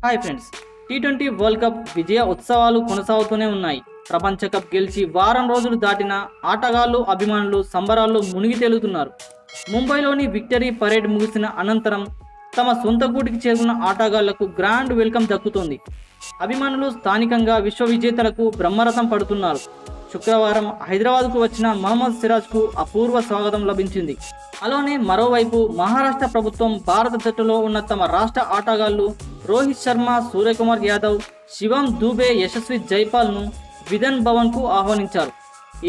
Hi friends, టీ20 world cup విజయ ఉత్సవాలు కొనసాగుతూనే ఉన్నాయి. ప్రపంచ కప్ గెలిచి వారం రోజులు దాటిన ఆటగాళ్లు, అభిమానులు సంబరాల్లో మునిగి తేలుతున్నారు. ముంబైలోని విక్టరీ పరేడ్ ముగిసిన అనంతరం తమ సొంత గూటికి చేరుకున్న ఆటగాళ్లకు గ్రాండ్ వెల్కమ్ దక్కుతోంది. అభిమానులు స్థానికంగా విశ్వ విజేతలకు బ్రహ్మరథం పడుతున్నారు. శుక్రవారం హైదరాబాద్కు వచ్చిన మహమ్మద్ సిరాజ్కు అపూర్వ స్వాగతం లభించింది. అలానే మరోవైపు మహారాష్ట్ర ప్రభుత్వం భారత జట్టులో ఉన్న తమ రాష్ట్ర ఆటగాళ్లు రోహిత్ శర్మ, సూర్యకుమార్ యాదవ్, శివం దూబే, యశస్వి జైపాల్ను విధాన్ భవన్కు ఆహ్వానించారు.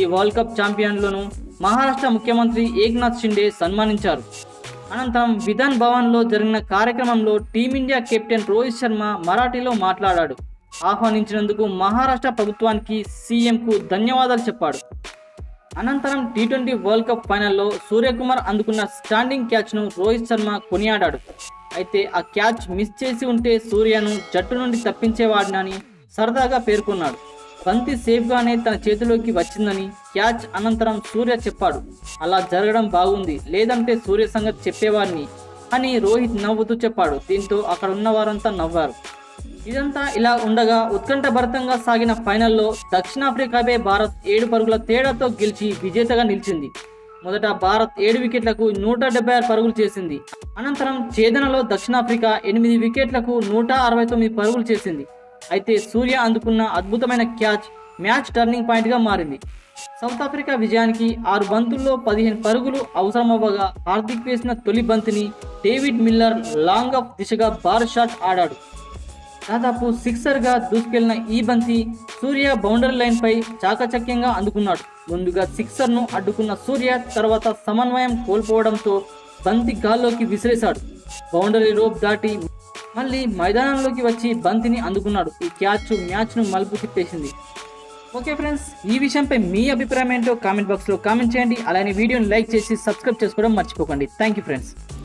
ఈ వరల్డ్ కప్ ఛాంపియన్లను మహారాష్ట్ర ముఖ్యమంత్రి ఏక్నాథ్ షిండే సన్మానించారు. అనంతరం విధాన్ భవన్లో జరిగిన కార్యక్రమంలో టీమిండియా కెప్టెన్ రోహిత్ శర్మ మరాఠీలో మాట్లాడాడు. ఆహ్వానించినందుకు మహారాష్ట్ర ప్రభుత్వానికి, సీఎంకు ధన్యవాదాలు చెప్పాడు. అనంతరం టీ20 వరల్డ్ కప్ ఫైనల్లో సూర్యకుమార్ అందుకున్న స్టాండింగ్ క్యాచ్ను రోహిత్ శర్మ కొనియాడాడు. అయితే ఆ క్యాచ్ మిస్ చేసి ఉంటే సూర్యను జట్టు నుండి తప్పించేవాడినని సరదాగా పేర్కొన్నాడు. బంతి సేఫ్గానే తన చేతిలోకి వచ్చిందని క్యాచ్ అనంతరం సూర్య చెప్పాడు. అలా జరగడం బాగుంది, లేదంటే సూర్య సంగతి చెప్పేవాడిని అని రోహిత్ నవ్వుతూ చెప్పాడు. దీంతో అక్కడ ఉన్న వారంతా నవ్వారు. ఇదంతా ఇలా ఉండగా ఉత్కంఠభరితంగా సాగిన ఫైనల్లో దక్షిణాఫ్రికాపై భారత్ 7 పరుగుల తేడాతో గెలిచి విజేతగా నిలిచింది. మొదట భారత్ 7 వికెట్లకు 176 పరుగులు చేసింది. అనంతరం ఛేదనలో దక్షిణాఫ్రికా 8 వికెట్లకు 169 పరుగులు చేసింది. అయితే సూర్య అందుకున్న అద్భుతమైన క్యాచ్ మ్యాచ్ టర్నింగ్ పాయింట్గా మారింది. సౌత్ ఆఫ్రికా విజయానికి 6 బంతుల్లో 15 పరుగులు అవసరమవ్వగా హార్దిక్ వేసిన తొలి బంతిని డేవిడ్ మిల్లర్ లాంగ్ ఆఫ్ దిశగా భారీ షాట్ ఆడాడు. దాదాపు సిక్సర్గా దూసుకెళ్లిన ఈ బంతి సూర్య బౌండరీ లైన్పై చాకచక్యంగా అందుకున్నాడు. ముందుగా సిక్సర్ను అడ్డుకున్న సూర్య తర్వాత సమన్వయం కోల్పోవడంతో బంతి గాల్లోకి విసిరేశాడు. బౌండరీ రోప్ దాటి మళ్ళీ మైదానంలోకి వచ్చి బంతిని అందుకున్నాడు. ఈ క్యాచ్ మ్యాచ్ను మలుపు తిప్పేసింది. ఓకే ఫ్రెండ్స్, ఈ విషయంపై మీ అభిప్రాయం ఏంటో కామెంట్ బాక్స్లో కామెంట్ చేయండి. అలానే వీడియోని లైక్ చేసి సబ్స్క్రైబ్ చేసుకోవడం మర్చిపోకండి. Thank you friends.